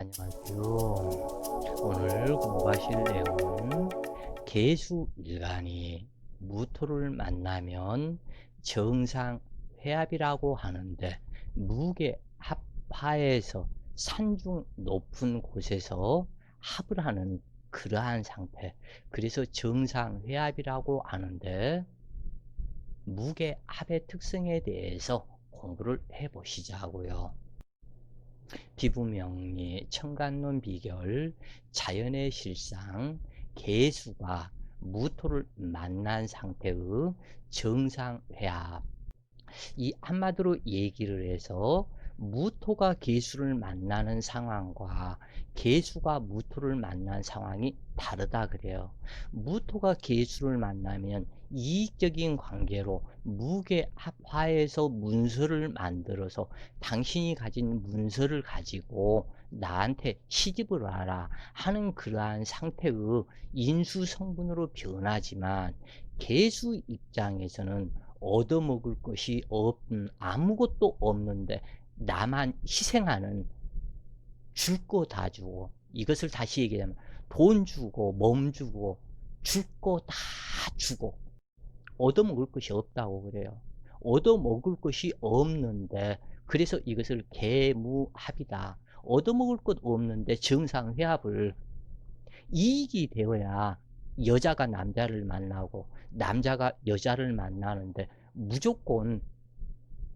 안녕하세요. 오늘 공부하실 내용은 계수일간이 무토를 만나면 정상 회합이라고 하는데, 무게 합하에서 산중 높은 곳에서 합을 하는 그러한 상태, 그래서 정상 회합이라고 하는데, 무게 합의 특성에 대해서 공부를 해 보시자고요. 피부명리, 청간론 비결, 자연의 실상, 개수가 무토를 만난 상태의 정상회합. 이 한마디로 얘기를 해서 무토가 개수를 만나는 상황과 개수가 무토를 만난 상황이 다르다 그래요. 무토가 개수를 만나면 이익적인 관계로 무게합화해서 문서를 만들어서 당신이 가진 문서를 가지고 나한테 시집을 와라 하는 그러한 상태의 인수성분으로 변하지만, 개수 입장에서는 얻어먹을 것이 아무것도 없는데 나만 희생하는, 줄 거 다 주고, 이것을 다시 얘기하면 돈 주고 몸 주고 줄 거 다 주고 얻어먹을 것이 없다고 그래요. 얻어먹을 것이 없는데, 그래서 이것을 계무합이다. 얻어먹을 것 없는데 정상회합을, 이익이 되어야 여자가 남자를 만나고 남자가 여자를 만나는데, 무조건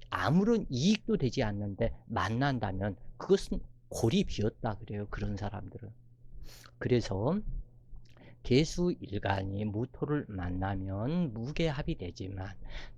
아무런 이익도 되지 않는데 만난다면 그것은 골이 비었다 그래요, 그런 사람들은. 그래서 개수일간이 무토를 만나면 무게합이 되지만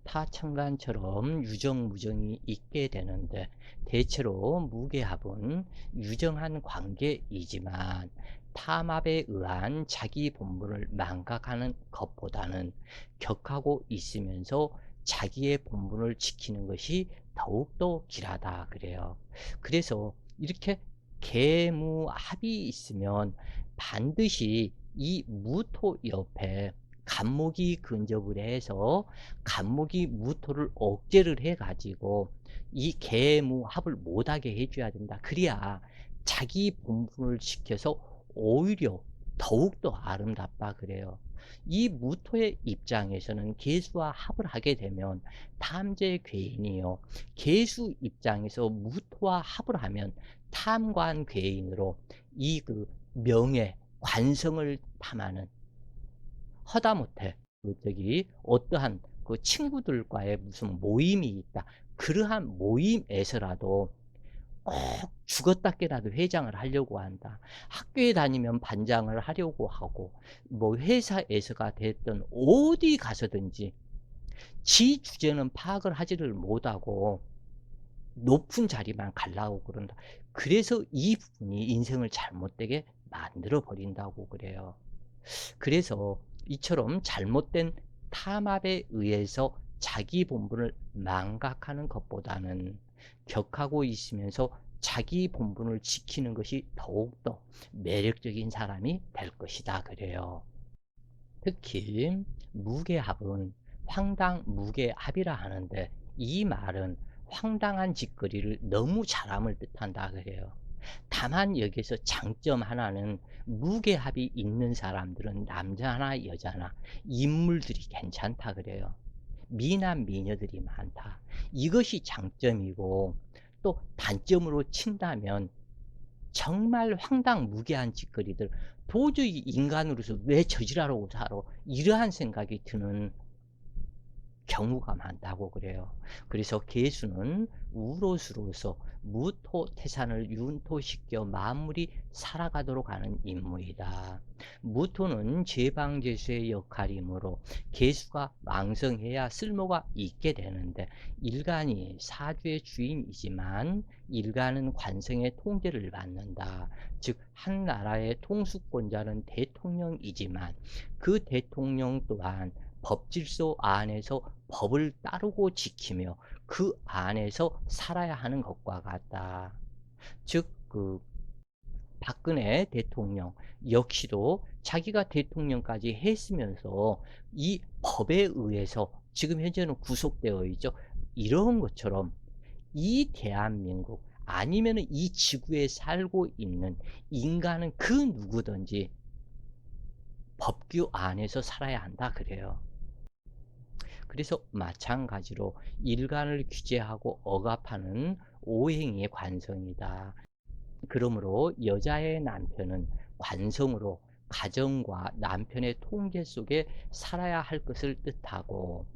타천간처럼 유정무정이 있게 되는데, 대체로 무게합은 유정한 관계이지만 탐합에 의한 자기 본분을 망각하는 것보다는 격하고 있으면서 자기의 본분을 지키는 것이 더욱더 길하다 그래요. 그래서 이렇게 계무합이 있으면 반드시 이 무토 옆에 간목이 근접을 해서 간목이 무토를 억제를 해 가지고 이 계무합을 못하게 해줘야 된다. 그래야 자기 본분을 지켜서 오히려 더욱더 아름답다 그래요. 이 무토의 입장에서는 계수와 합을 하게 되면 탐재 괴인이요, 계수 입장에서 무토와 합을 하면 탐관 괴인으로 이 명예 관성을 탐하는, 허다못해 어떠한 친구들과의 무슨 모임이 있다, 그러한 모임에서라도 꼭 죽었다 깨라도 회장을 하려고 한다. 학교에 다니면 반장을 하려고 하고, 뭐 회사에서가 됐든 어디 가서든지 지 주제는 파악을 하지를 못하고 높은 자리만 가려고 그런다. 그래서 이 부분이 인생을 잘못되게 만들어 버린다고 그래요. 그래서 이처럼 잘못된 탐압에 의해서 자기 본분을 망각하는 것보다는 격하고 있으면서 자기 본분을 지키는 것이 더욱더 매력적인 사람이 될 것이다 그래요. 특히 무게합은 황당무게합이라 하는데, 이 말은 황당한 짓거리를 너무 잘함을 뜻한다 그래요. 다만 여기서 장점 하나는, 무게합이 있는 사람들은 남자나 여자나 인물들이 괜찮다 그래요. 미남 미녀들이 많다. 이것이 장점이고, 또 단점으로 친다면 정말 황당무계한 짓거리들, 도저히 인간으로서 왜 저지라고 살아, 이러한 생각이 드는 경우가 많다고 그래요. 그래서 개수는 우로수로서 무토태산을 윤토시켜 만물이 살아가도록 하는 임무이다. 무토는 제방제수의 역할이므로 개수가 왕성해야 쓸모가 있게 되는데, 일간이 사주의 주인이지만 일간은 관성의 통제를 받는다. 즉 한 나라의 통수권자는 대통령이지만 그 대통령 또한 법질서 안에서 법을 따르고 지키며 그 안에서 살아야 하는 것과 같다. 즉 박근혜 대통령 역시도 자기가 대통령까지 했으면서 이 법에 의해서 지금 현재는 구속되어 있죠. 이런 것처럼 이 대한민국 아니면은 이 지구에 살고 있는 인간은 그 누구든지 법규 안에서 살아야 한다 그래요. 그래서 마찬가지로 일간을 규제하고 억압하는 오행이 관성이다. 그러므로 여자의 남편은 관성으로 가정과 남편의 통제 속에 살아야 할 것을 뜻하고,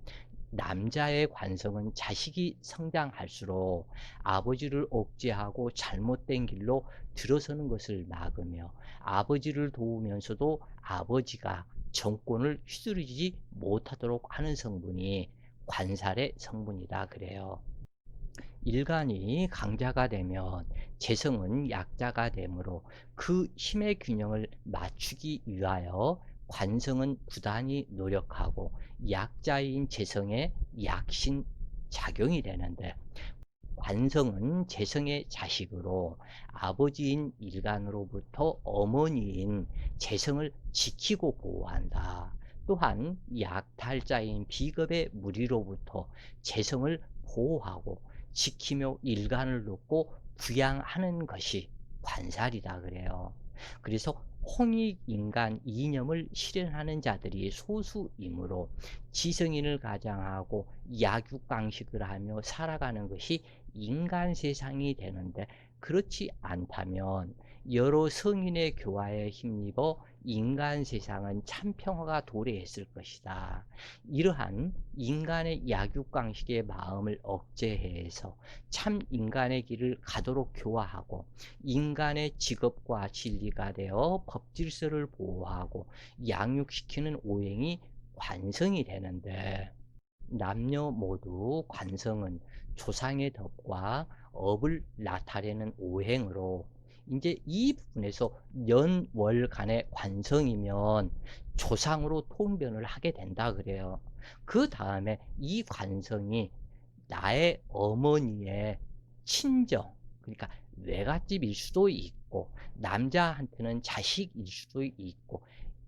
남자의 관성은 자식이 성장할수록 아버지를 억제하고 잘못된 길로 들어서는 것을 막으며, 아버지를 도우면서도 아버지가 정권을 휘두르지 못하도록 하는 성분이 관살의 성분이다 그래요. 일간이 강자가 되면 재성은 약자가 되므로 그 힘의 균형을 맞추기 위하여 관성은 부단히 노력하고 약자인 재성의 약신 작용이 되는데, 관성은 재성의 자식으로 아버지인 일간으로부터 어머니인 재성을 지키고 보호한다. 또한 약탈자인 비겁의 무리로부터 재성을 보호하고 지키며 일간을 돕고 부양하는 것이 관살이다 그래요. 그래서 홍익인간 이념을 실현하는 자들이 소수이므로 지성인을 가장하고 약육강식을 하며 살아가는 것이 인간 세상이 되는데, 그렇지 않다면 여러 성인의 교화에 힘입어 인간 세상은 참 평화가 도래했을 것이다. 이러한 인간의 약육강식의 마음을 억제해서 참 인간의 길을 가도록 교화하고, 인간의 직업과 진리가 되어 법질서를 보호하고 양육시키는 오행이 관성이 되는데, 남녀 모두 관성은 조상의 덕과 업을 나타내는 오행으로, 이제 이 부분에서 연월 간의 관성이면 조상으로 통변을 하게 된다 그래요. 그 다음에 이 관성이 나의 어머니의 친정, 그러니까 외갓집일 수도 있고 남자한테는 자식일 수도 있고,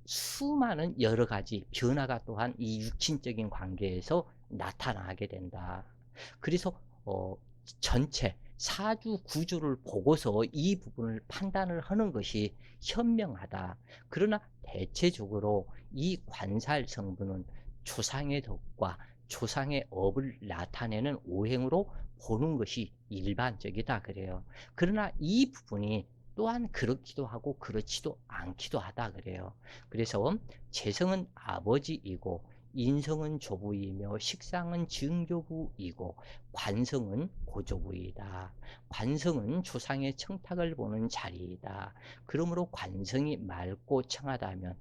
수많은 여러 가지 변화가 또한 이 육친적인 관계에서 나타나게 된다. 그래서 전체 사주 구조를 보고서 이 부분을 판단을 하는 것이 현명하다. 그러나 대체적으로 이 관살 성분은 조상의 덕과 조상의 업을 나타내는 오행으로 보는 것이 일반적이다 그래요. 그러나 이 부분이 또한 그렇기도 하고 그렇지도 않기도 하다 그래요. 그래서 재성은 아버지이고 인성은 조부이며 식상은 증조부이고 관성은 고조부이다. 관성은 조상의 청탁을 보는 자리이다. 그러므로 관성이 맑고 청하다면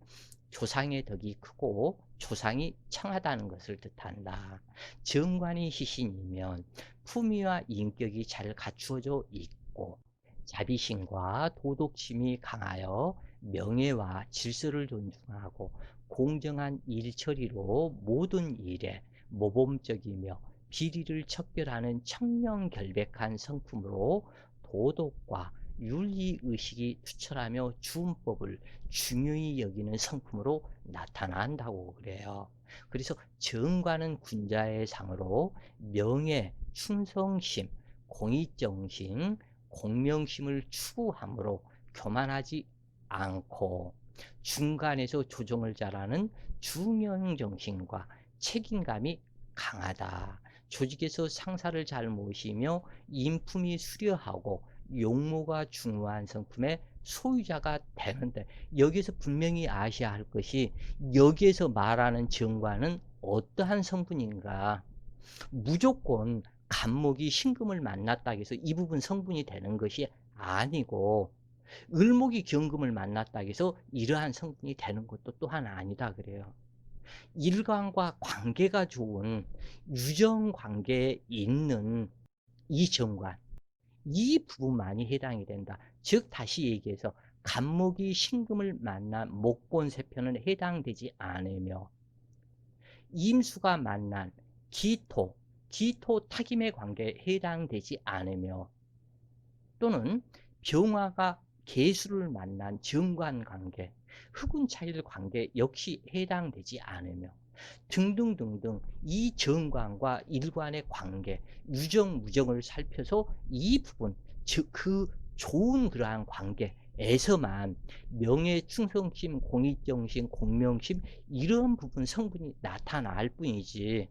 조상의 덕이 크고 조상이 청하다는 것을 뜻한다. 정관이 희신이면 품위와 인격이 잘 갖추어져 있고 자비심과 도덕심이 강하여 명예와 질서를 존중하고 공정한 일처리로 모든 일에 모범적이며 비리를 척결하는 청렴결백한 성품으로 도덕과 윤리의식이 투철하며 주음법을 중요히 여기는 성품으로 나타난다고 그래요. 그래서 정관은 군자의 상으로 명예, 충성심, 공의정신, 공명심을 추구하므로 교만하지 않고 중간에서 조정을 잘하는 중형정신과 책임감이 강하다. 조직에서 상사를 잘 모시며 인품이 수려하고 용모가 중후한 성품의 소유자가 되는데, 여기서 분명히 아셔야 할 것이, 여기에서 말하는 정관은 어떠한 성분인가. 무조건 간목이 신금을 만났다 해서 이 부분 성분이 되는 것이 아니고, 을목이 경금을 만났다 해서 이러한 성분이 되는 것도 또한 아니다 그래요. 일간과 관계가 좋은 유정 관계에 있는 이 정관, 이 부분만이 해당이 된다. 즉 다시 얘기해서 간목이 신금을 만난 목본세편은 해당되지 않으며, 임수가 만난 기토, 기토 타김의 관계에 해당되지 않으며, 또는 병화가 개수를 만난 정관관계, 흑운차일 관계 역시 해당되지 않으며 등등등등, 이 정관과 일관의 관계, 유정, 무정을 살펴서 이 부분 그 좋은 그러한 관계에서만 명예, 충성심, 공익정신, 공명심 이런 부분 성분이 나타날 뿐이지,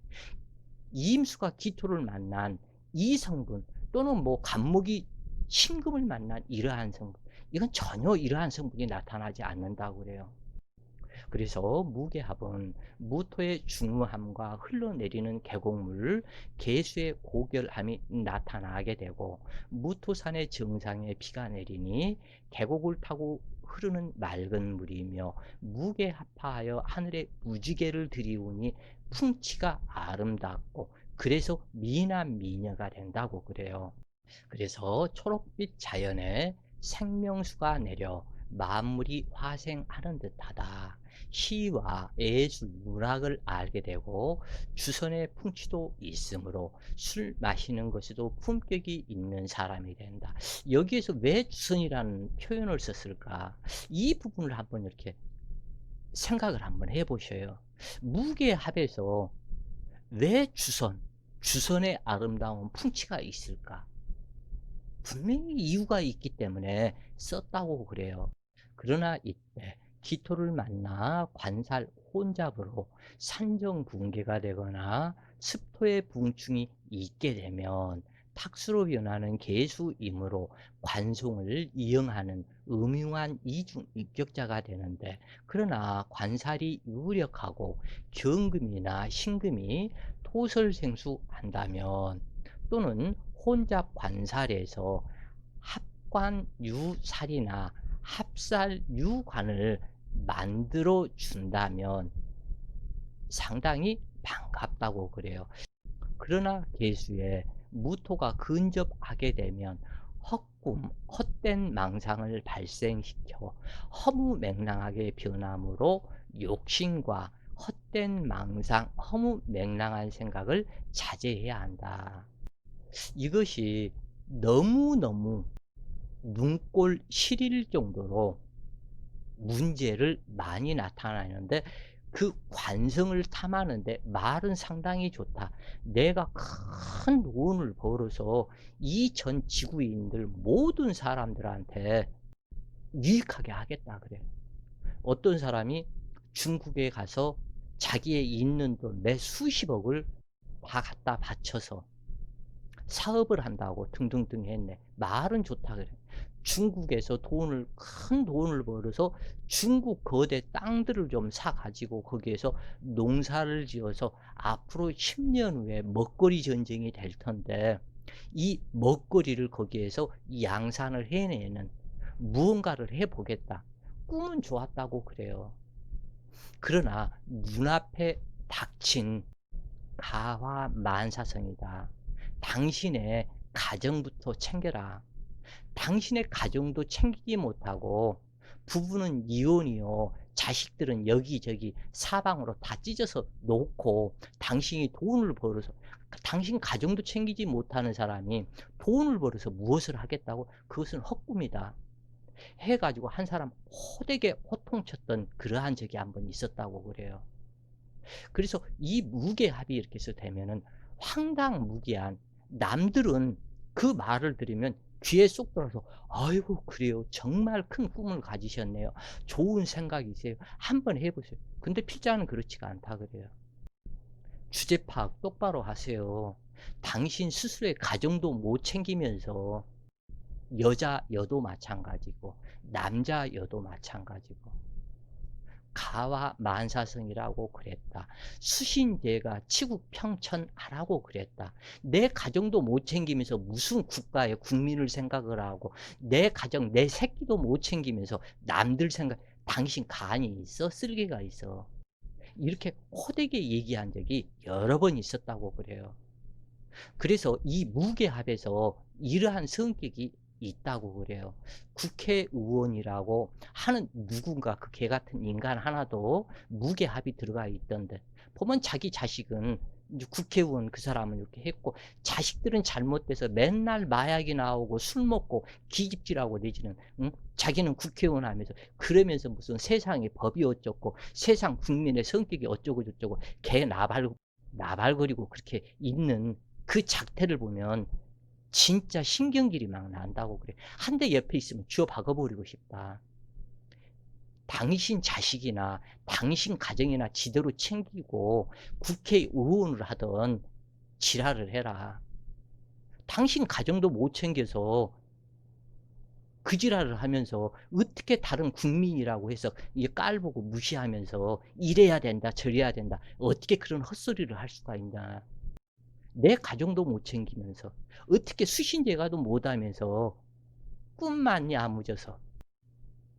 이임수가 기토를 만난 이 성분 또는 뭐 간목이 신금을 만난 이러한 성분, 이건 전혀 이러한 성분이 나타나지 않는다고 그래요. 그래서 무게합은 무토의 중후함과 흘러내리는 계곡물 개수의 고결함이 나타나게 되고, 무토산의 정상에 비가 내리니 계곡을 타고 흐르는 맑은 물이며 무게합하여 하늘의 무지개를 들이우니 풍치가 아름답고, 그래서 미남 미녀가 된다고 그래요. 그래서 초록빛 자연에 생명수가 내려 만물이 화생하는 듯하다. 시와 예술, 문학을 알게 되고 주선의 풍치도 있으므로 술 마시는 것에도 품격이 있는 사람이 된다. 여기에서 왜 주선이라는 표현을 썼을까? 이 부분을 한번 이렇게 생각을 한번 해보셔요. 무게합에서 왜 주선의 아름다운 풍치가 있을까? 분명히 이유가 있기 때문에 썼다고 그래요. 그러나 이때 기토를 만나 관살 혼잡으로 산정붕괴가 되거나 습토의 붕충이 있게 되면 탁수로 변하는 계수이므로 관송을 이용하는 음흉한 이중인격자가 되는데, 그러나 관살이 유력하고 경금이나 신금이 토설생수한다면, 또는 혼잡 관살에서 합관유살이나 합살유관을 만들어 준다면 상당히 반갑다고 그래요. 그러나 계수에 무토가 근접하게 되면 헛꿈, 헛된 망상을 발생시켜 허무맹랑하게 변함으로 욕심과 헛된 망상, 허무맹랑한 생각을 자제해야 한다. 이것이 너무너무 눈꼴 시릴 정도로 문제를 많이 나타나는데, 그 관성을 탐하는데 말은 상당히 좋다. 내가 큰 돈을 벌어서 이 전 지구인들 모든 사람들한테 유익하게 하겠다 그래요. 어떤 사람이 중국에 가서 자기의 있는 돈 몇 수십억을 다 갖다 바쳐서 사업을 한다고 등등등 했네. 말은 좋다 그래. 중국에서 큰 돈을 벌어서 중국 거대 땅들을 좀 사가지고 거기에서 농사를 지어서 앞으로 10년 후에 먹거리 전쟁이 될 텐데, 이 먹거리를 거기에서 양산을 해내는 무언가를 해보겠다. 꿈은 좋았다고 그래요. 그러나 눈앞에 닥친 가화만사성이다. 당신의 가정부터 챙겨라. 당신의 가정도 챙기지 못하고 부부는 이혼이요, 자식들은 여기저기 사방으로 다 찢어서 놓고 당신이 돈을 벌어서, 당신 가정도 챙기지 못하는 사람이 돈을 벌어서 무엇을 하겠다고? 그것은 헛꿈이다 해가지고 한 사람 호되게 호통쳤던 그러한 적이 한번 있었다고 그래요. 그래서 이 무게합이 이렇게 해서 되면은 황당무계한, 남들은 그 말을 들으면 귀에 쏙 들어서 아이고 그래요, 정말 큰 꿈을 가지셨네요, 좋은 생각이세요, 한번 해보세요. 근데 필자는 그렇지가 않다 그래요. 주제 파악 똑바로 하세요. 당신 스스로의 가정도 못 챙기면서 여자여도 마찬가지고 남자여도 마찬가지고 가와 만사성이라고 그랬다. 수신제가 치국평천하라고 그랬다. 내 가정도 못 챙기면서 무슨 국가의 국민을 생각을 하고, 내 가정, 내 새끼도 못 챙기면서 남들 생각, 당신 간이 있어? 쓸개가 있어? 이렇게 호되게 얘기한 적이 여러 번 있었다고 그래요. 그래서 이 무게합에서 이러한 성격이 있다고 그래요. 국회의원이라고 하는 누군가, 그 개 같은 인간 하나도 무게합이 들어가 있던데, 보면 자기 자식은 이제 국회의원 그 사람은 이렇게 했고, 자식들은 잘못돼서 맨날 마약이 나오고 술 먹고 기집질하고 내지는, 응? 자기는 국회의원 하면서 그러면서 무슨 세상의 법이 어쩌고 세상 국민의 성격이 어쩌고 저쩌고 개 나발거리고 그렇게 있는 그 작태를 보면 진짜 신경질이 막 난다고 그래. 한 대 옆에 있으면 쥐어 박아버리고 싶다. 당신 자식이나 당신 가정이나 지대로 챙기고 국회의원을 하던 지랄을 해라. 당신 가정도 못 챙겨서 그 지랄을 하면서 어떻게 다른 국민이라고 해서 이게 깔보고 무시하면서 이래야 된다 저래야 된다 어떻게 그런 헛소리를 할 수가 있냐. 내 가정도 못 챙기면서 어떻게 수신제가도 못하면서 꿈만 야무져서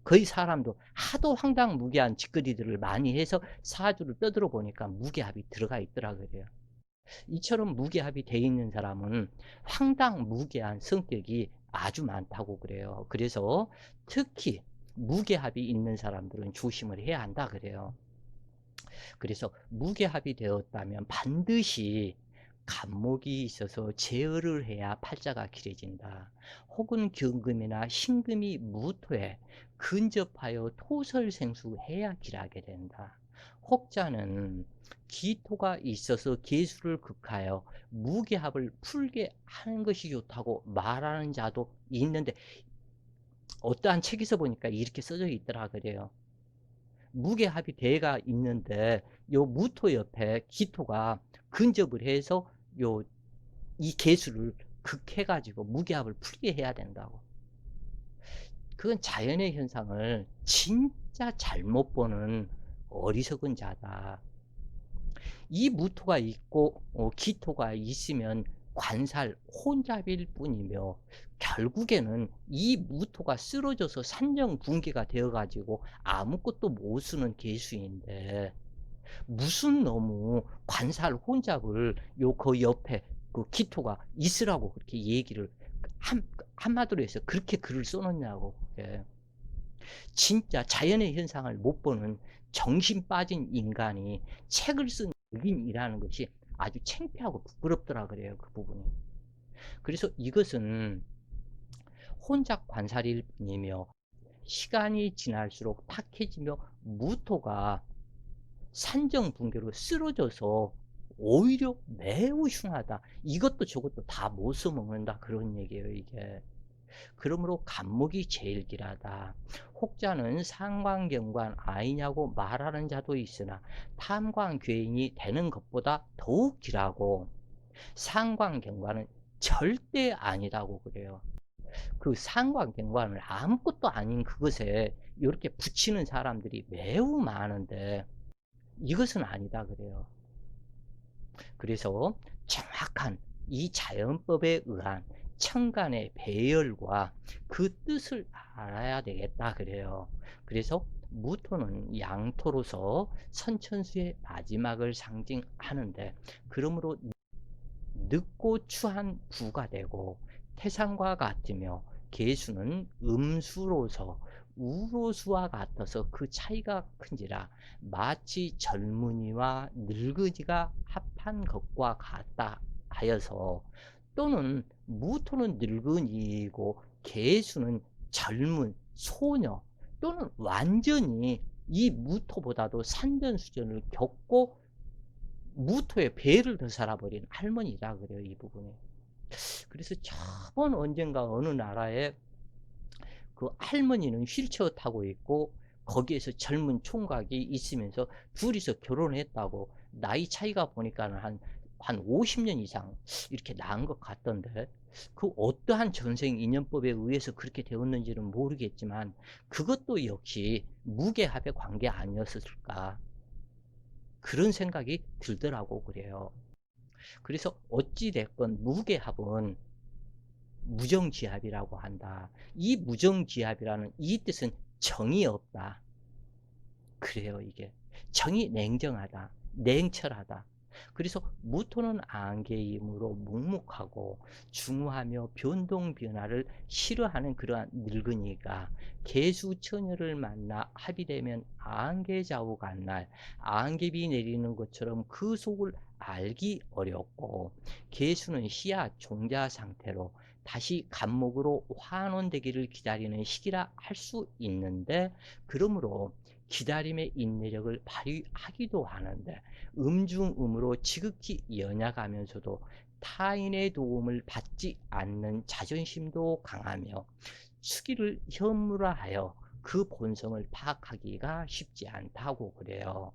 거의 사람도 하도 황당무계한 짓거리들을 많이 해서 사주를 떠들어 보니까 무게합이 들어가 있더라 그래요. 이처럼 무게합이 돼 있는 사람은 황당무계한 성격이 아주 많다고 그래요. 그래서 특히 무게합이 있는 사람들은 조심을 해야 한다 그래요. 그래서 무게합이 되었다면 반드시 간목이 있어서 제어를 해야 팔자가 길어진다. 혹은 경금이나 신금이 무토에 근접하여 토설생수해야 길하게 된다. 혹자는 기토가 있어서 계수를 극하여 무게합을 풀게 하는 것이 좋다고 말하는 자도 있는데 어떠한 책에서 보니까 이렇게 써져 있더라 그래요. 무게합이 대가 있는데 요 무토 옆에 기토가 근접을 해서 요 이 개수를 극해 가지고 무게합을 풀게 해야 된다고. 그건 자연의 현상을 진짜 잘못 보는 어리석은 자다. 이 무토가 있고 기토가 있으면 관살 혼잡일 뿐이며 결국에는 이 무토가 쓰러져서 산정분계가 되어 가지고 아무것도 못 쓰는 개수인데 무슨 너무 관살 혼잡을 요 그 옆에 그 기토가 있으라고 그렇게 얘기를 한마디로 해서 그렇게 글을 써놓냐고. 예. 진짜 자연의 현상을 못 보는 정신 빠진 인간이 책을 쓴 흑인이라는 것이 아주 창피하고 부끄럽더라 그래요. 그 부분이. 그래서 이것은 혼잡 관살일 뿐이며 시간이 지날수록 탁해지며 무토가 산정 붕괴로 쓰러져서 오히려 매우 흉하다. 이것도 저것도 다 못 써먹는다. 그런 얘기예요, 이게. 그러므로 간목이 제일 길하다. 혹자는 상관경관 아니냐고 말하는 자도 있으나 탐관괴인이 되는 것보다 더욱 길하고 상관경관은 절대 아니라고 그래요. 그 상관경관을 아무것도 아닌 그것에 이렇게 붙이는 사람들이 매우 많은데 이것은 아니다 그래요. 그래서 정확한 이 자연법에 의한 천간의 배열과 그 뜻을 알아야 되겠다 그래요. 그래서 무토는 양토로서 선천수의 마지막을 상징하는데 그러므로 늦고 추한 부가 되고 태산과 같으며 계수는 음수로서 우로수와 같아서 그 차이가 큰지라 마치 젊은이와 늙은이가 합한 것과 같다 하여서 또는 무토는 늙은이이고 계수는 젊은 소녀 또는 완전히 이 무토보다도 산전수전을 겪고 무토의 배를 더 살아버린 할머니라 그래요 이 부분이. 그래서 저번 언젠가 어느 나라에 그 할머니는 휠체어 타고 있고 거기에서 젊은 총각이 있으면서 둘이서 결혼했다고 나이 차이가 보니까 한 50년 이상 이렇게 나은 것 같던데 그 어떠한 전생 인연법에 의해서 그렇게 되었는지는 모르겠지만 그것도 역시 무게합의 관계 아니었을까 그런 생각이 들더라고 그래요. 그래서 어찌됐건 무게합은 무정지합이라고 한다. 이 무정지합이라는 이 뜻은 정이 없다. 그래요 이게. 정이 냉정하다. 냉철하다. 그래서 무토는 안개이므로 묵묵하고 중후하며 변동 변화를 싫어하는 그러한 늙은이가 개수처녀를 만나 합의되면 안개자욱 한날 안개비 내리는 것처럼 그 속을 알기 어렵고 개수는 씨앗 종자 상태로 다시 간목으로 환원되기를 기다리는 시기라 할 수 있는데 그러므로 기다림의 인내력을 발휘하기도 하는데 음중음으로 지극히 연약하면서도 타인의 도움을 받지 않는 자존심도 강하며 수기를 현물화하여 그 본성을 파악하기가 쉽지 않다고 그래요.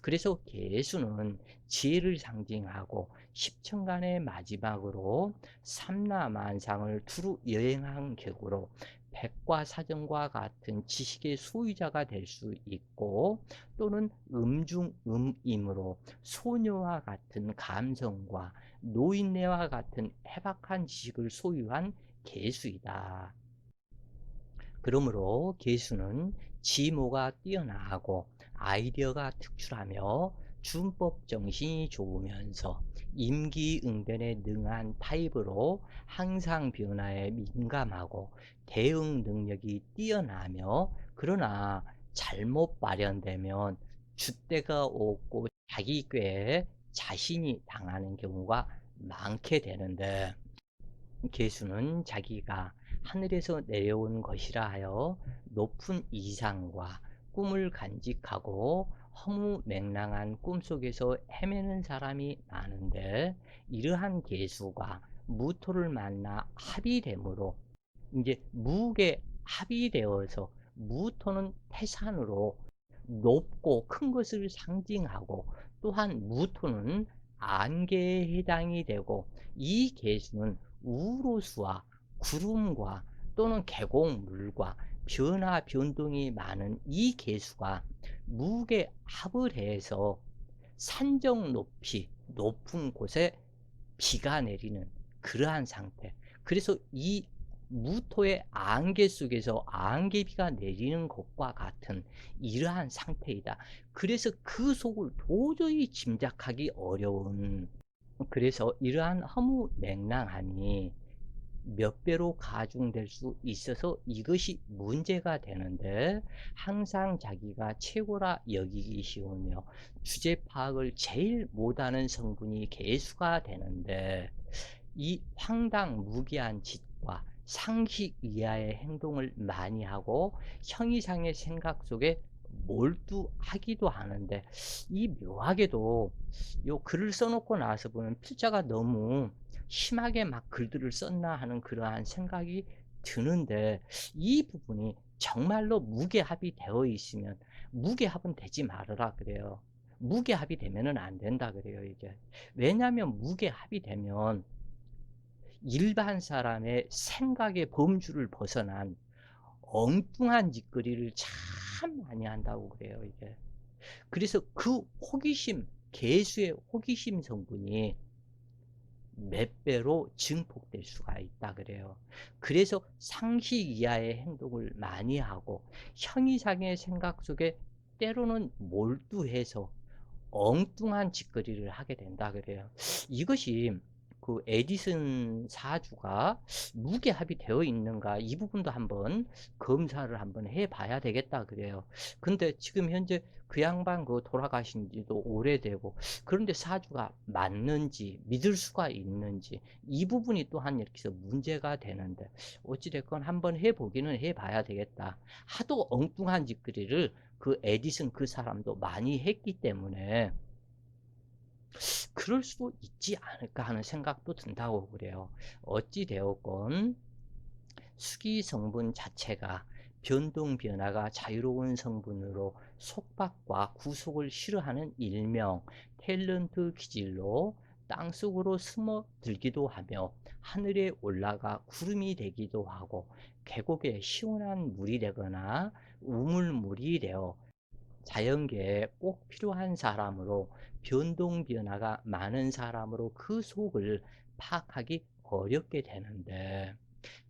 그래서 개수는 지혜를 상징하고 십천간의 마지막으로 삼라만상을 두루 여행한 격으로 백과사전과 같은 지식의 소유자가 될 수 있고, 또는 음중음임으로 소녀와 같은 감성과 노인네와 같은 해박한 지식을 소유한 개수이다. 그러므로 개수는 지모가 뛰어나고 아이디어가 특출하며 준법 정신이 좋으면서 임기응변에 능한 타입으로 항상 변화에 민감하고 대응 능력이 뛰어나며, 그러나 잘못 발현되면 줏대가 없고 자기 꾀에 자신이 당하는 경우가 많게 되는데, 개수는 자기가 하늘에서 내려온 것이라 하여 높은 이상과 꿈을 간직하고 허무맹랑한 꿈속에서 헤매는 사람이 많은데, 이러한 개수가 무토를 만나 합이 되므로 이제 무게 합이 되어서, 무토는 태산으로 높고 큰 것을 상징하고, 또한 무토는 안개에 해당이 되고, 이 개수는 우로수와 구름과 또는 계곡물과 변화 변동이 많은 이 개수가 무게 합을 해서 산정 높이 높은 곳에 비가 내리는 그러한 상태. 그래서 이 무토의 안개 속에서 안개비가 내리는 것과 같은 이러한 상태이다. 그래서 그 속을 도저히 짐작하기 어려운, 그래서 이러한 허무맹랑함이 몇 배로 가중될 수 있어서 이것이 문제가 되는데, 항상 자기가 최고라 여기기 쉬우며 주제 파악을 제일 못하는 성분이 개수가 되는데, 이 황당무계한 짓과 상식 이하의 행동을 많이 하고 형이상의 생각 속에 몰두하기도 하는데, 이 묘하게도 요 글을 써놓고 나서 보면 필자가 너무 심하게 막 글들을 썼나 하는 그러한 생각이 드는데, 이 부분이 정말로 무게합이 되어 있으면 무게합은 되지 말아라 그래요. 무게합이 되면은 안 된다 그래요, 이게. 왜냐하면 무게합이 되면 일반 사람의 생각의 범주를 벗어난 엉뚱한 짓거리를 참 많이 한다고 그래요, 이게. 그래서 그 호기심, 개수의 호기심 성분이 몇 배로 증폭될 수가 있다 그래요. 그래서 상식 이하의 행동을 많이 하고 형이상의 생각 속에 때로는 몰두해서 엉뚱한 짓거리를 하게 된다 그래요. 이것이 그 에디슨 사주가 무게합이 되어 있는가, 이 부분도 한번 검사를 한번 해 봐야 되겠다 그래요. 근데 지금 현재 그 양반 그 돌아가신 지도 오래되고, 그런데 사주가 맞는지 믿을 수가 있는지, 이 부분이 또한 이렇게 해서 문제가 되는데, 어찌됐건 한번 해 보기는 해 봐야 되겠다. 하도 엉뚱한 짓거리를 그 에디슨 그 사람도 많이 했기 때문에 그럴 수도 있지 않을까 하는 생각도 든다고 그래요. 어찌 되었건 수기 성분 자체가 변동 변화가 자유로운 성분으로 속박과 구속을 싫어하는 일명 탤런트 기질로 땅속으로 스며들기도 하며 하늘에 올라가 구름이 되기도 하고, 계곡에 시원한 물이 되거나 우물물이 되어 자연계에 꼭 필요한 사람으로, 변동 변화가 많은 사람으로 그 속을 파악하기 어렵게 되는데,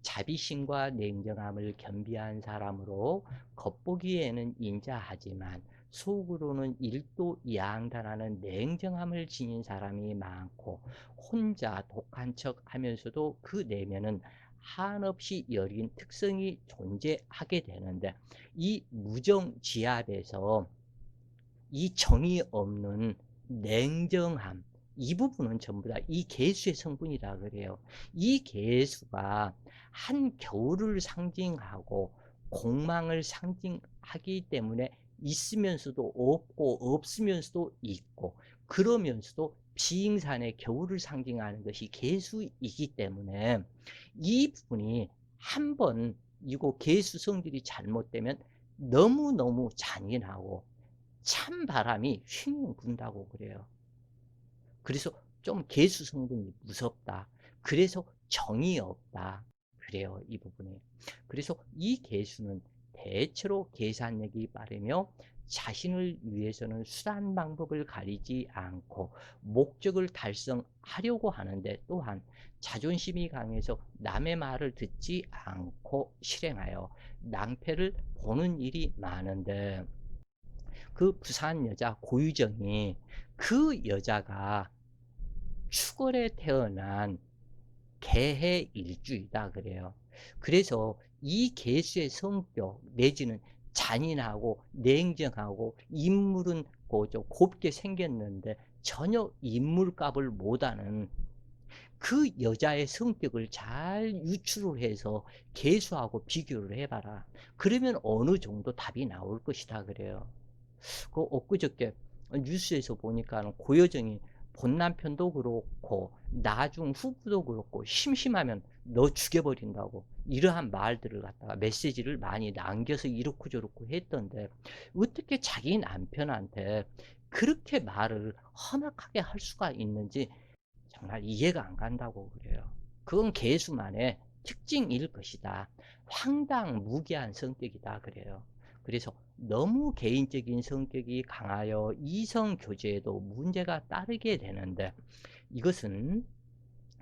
자비심과 냉정함을 겸비한 사람으로 겉보기에는 인자하지만 속으로는 일도 양단하는 냉정함을 지닌 사람이 많고, 혼자 독한 척 하면서도 그 내면은 한없이 여린 특성이 존재하게 되는데, 이 무정지압에서 이 정이 없는 냉정함, 이 부분은 전부 다 이 개수의 성분이라 그래요. 이 개수가 한 겨울을 상징하고 공망을 상징하기 때문에 있으면서도 없고 없으면서도 있고, 그러면서도 비잉산의 겨울을 상징하는 것이 계수이기 때문에 이 부분이 한번 이거 계수 성질이 잘못되면 너무너무 잔인하고 찬바람이 휘웅 분다고 그래요. 그래서 좀 계수 성분이 무섭다. 그래서 정이 없다. 그래요, 이 부분이. 그래서 이 계수는 대체로 계산력이 빠르며 자신을 위해서는 수단 방법을 가리지 않고 목적을 달성하려고 하는데 또한 자존심이 강해서 남의 말을 듣지 않고 실행하여 낭패를 보는 일이 많은데 그 부산 여자 고유정이 그 여자가 추월에 태어난 개해 일주이다 그래요. 그래서 이 개수의 성격 내지는 잔인하고 냉정하고 인물은 좀 곱게 생겼는데 전혀 인물값을 못하는 그 여자의 성격을 잘 유추를 해서 개수하고 비교를 해봐라. 그러면 어느 정도 답이 나올 것이다 그래요. 그 엊그저께 뉴스에서 보니까 고여정이 본 남편도 그렇고 나중 후부도 그렇고 심심하면 너 죽여버린다고 이러한 말들을 갖다가 메시지를 많이 남겨서 이렇고 저렇고 했던데 어떻게 자기 남편한테 그렇게 말을 험악하게 할 수가 있는지 정말 이해가 안 간다고 그래요. 그건 개수만의 특징일 것이다. 황당무계한 성격이다 그래요. 그래서 너무 개인적인 성격이 강하여 이성 교제에도 문제가 따르게 되는데 이것은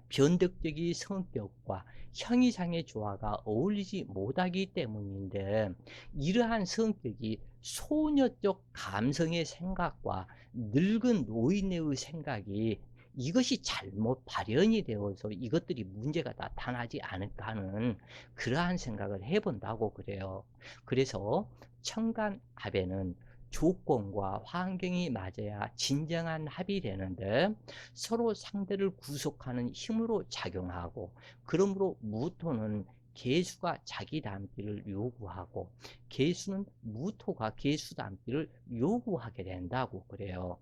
변덕적인 성격과 형이상의 조화가 어울리지 못하기 때문인데 이러한 성격이 소녀적 감성의 생각과 늙은 노인의 생각이 이것이 잘못 발현이 되어서 이것들이 문제가 나타나지 않을까 하는 그러한 생각을 해본다고 그래요. 그래서 청간합에는 조건과 환경이 맞아야 진정한 합이 되는데 서로 상대를 구속하는 힘으로 작용하고 그러므로 무토는 계수가 자기 닮기를 요구하고 계수는 무토가 계수 닮기를 요구하게 된다고 그래요.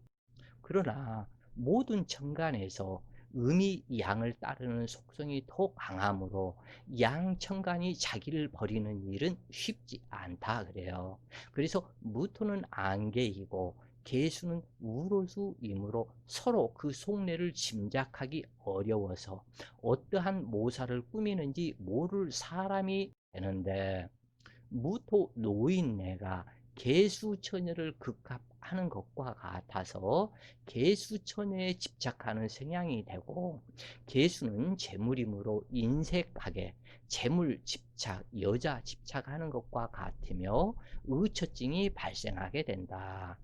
그러나 모든 천간에서 음이 양을 따르는 속성이 더 강하므로 양천간이 자기를 버리는 일은 쉽지 않다 그래요. 그래서 무토는 안개이고 계수는 우로수이므로 서로 그 속내를 짐작하기 어려워서 어떠한 모사를 꾸미는지 모를 사람이 되는데 무토 노인네가 개수처녀를 극합하는 것과 같아서 개수처녀에 집착하는 성향이 되고 개수는 재물이므로 인색하게 재물 집착, 여자 집착하는 것과 같으며 의처증이 발생하게 된다.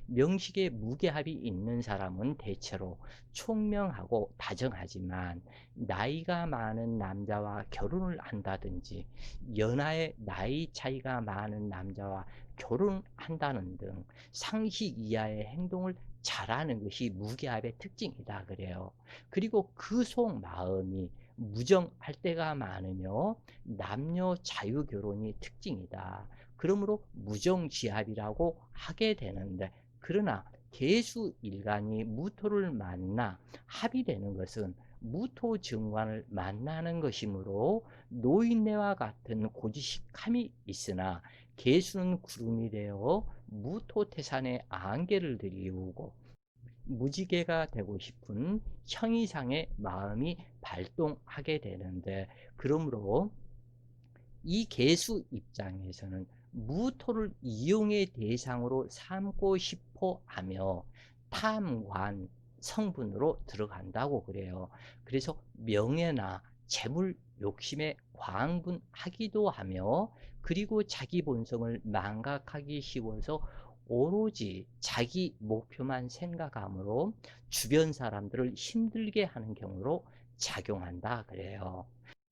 명식에 무게합이 있는 사람은 대체로 총명하고 다정하지만 나이가 많은 남자와 결혼을 한다든지 연하의 나이 차이가 많은 남자와 결혼한다는 등 상식 이하의 행동을 잘하는 것이 무게합의 특징이다 그래요. 그리고 그 속 마음이 무정할 때가 많으며 남녀 자유 결혼이 특징이다. 그러므로 무정지합이라고 하게 되는데 그러나 개수일간이 무토를 만나 합의되는 것은 무토정관을 만나는 것이므로 노인네와 같은 고지식함이 있으나 개수는 구름이 되어 무토태산의 안개를 들이우고 무지개가 되고 싶은 형이상의 마음이 발동하게 되는데 그러므로 이 개수 입장에서는 무토를 이용의 대상으로 삼고 싶어 하며 탐관 성분으로 들어간다고 그래요. 그래서 명예나 재물 욕심에 광분하기도 하며 그리고 자기 본성을 망각하기 쉬워서 오로지 자기 목표만 생각하므로 주변 사람들을 힘들게 하는 경우로 작용한다 그래요.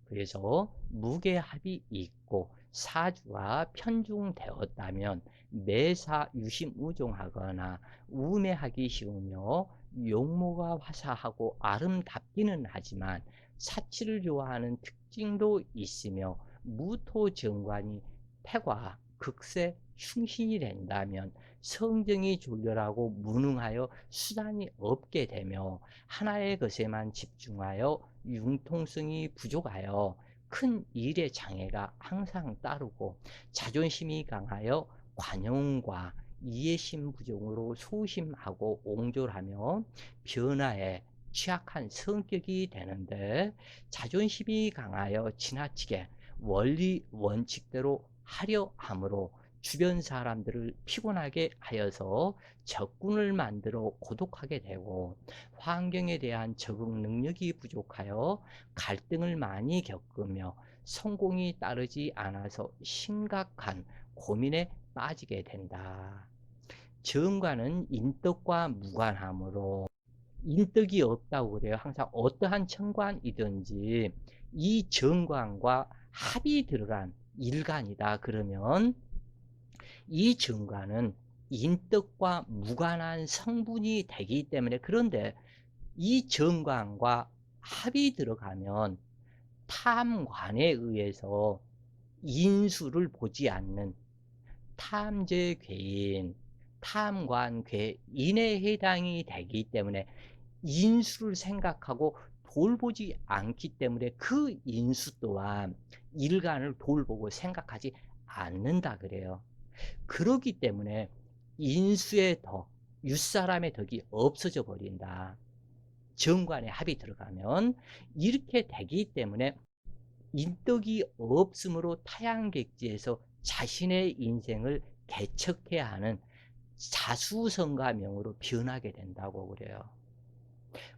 그래서 무게합이 있고 사주가 편중되었다면 매사 유심우종하거나 우매하기 쉬우며 용모가 화사하고 아름답기는 하지만 사치를 좋아하는 특징도 있으며 무토정관이 패과 극세 흉신이 된다면 성정이 졸렬하고 무능하여 수단이 없게 되며 하나의 것에만 집중하여 융통성이 부족하여 큰 일의 장애가 항상 따르고 자존심이 강하여 관용과 이해심 부족으로 소심하고 옹졸하며 변화에 취약한 성격이 되는데, 자존심이 강하여 지나치게 원리 원칙대로 하려 함으로 주변 사람들을 피곤하게 하여서 적군을 만들어 고독하게 되고, 환경에 대한 적응 능력이 부족하여 갈등을 많이 겪으며 성공이 따르지 않아서 심각한 고민에 빠지게 된다. 정과는 인덕과 무관하므로, 인덕이 없다고 그래요. 항상 어떠한 천관이든지 이 정관과 합이 들어간 일간이다 그러면, 이 정관은 인덕과 무관한 성분이 되기 때문에, 그런데 이 정관과 합이 들어가면 탐관에 의해서 인수를 보지 않는 탐재괴인, 탐관괴인에 해당이 되기 때문에 인수를 생각하고 돌보지 않기 때문에 그 인수 또한 일간을 돌보고 생각하지 않는다 그래요. 그렇기 때문에 인수의 덕, 윗사람의 덕이 없어져 버린다. 정관에 합이 들어가면 이렇게 되기 때문에 인덕이 없으므로 타양객지에서 자신의 인생을 개척해야 하는 자수성가명으로 변하게 된다고 그래요.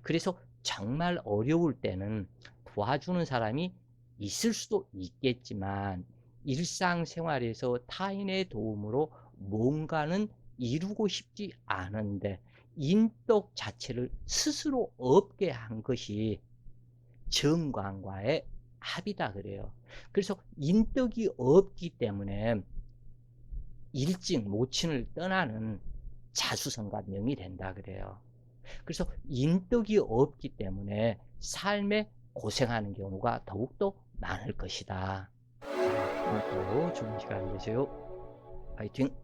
그래서 정말 어려울 때는 도와주는 사람이 있을 수도 있겠지만, 일상생활에서 타인의 도움으로 뭔가는 이루고 싶지 않은데 인덕 자체를 스스로 없게 한 것이 정관과의 합이다 그래요. 그래서 인덕이 없기 때문에 일찍 모친을 떠나는 자수성가명이 된다 그래요. 그래서 인덕이 없기 때문에 삶에 고생하는 경우가 더욱더 많을 것이다. 오늘도 좋은 시간 되세요. 파이팅!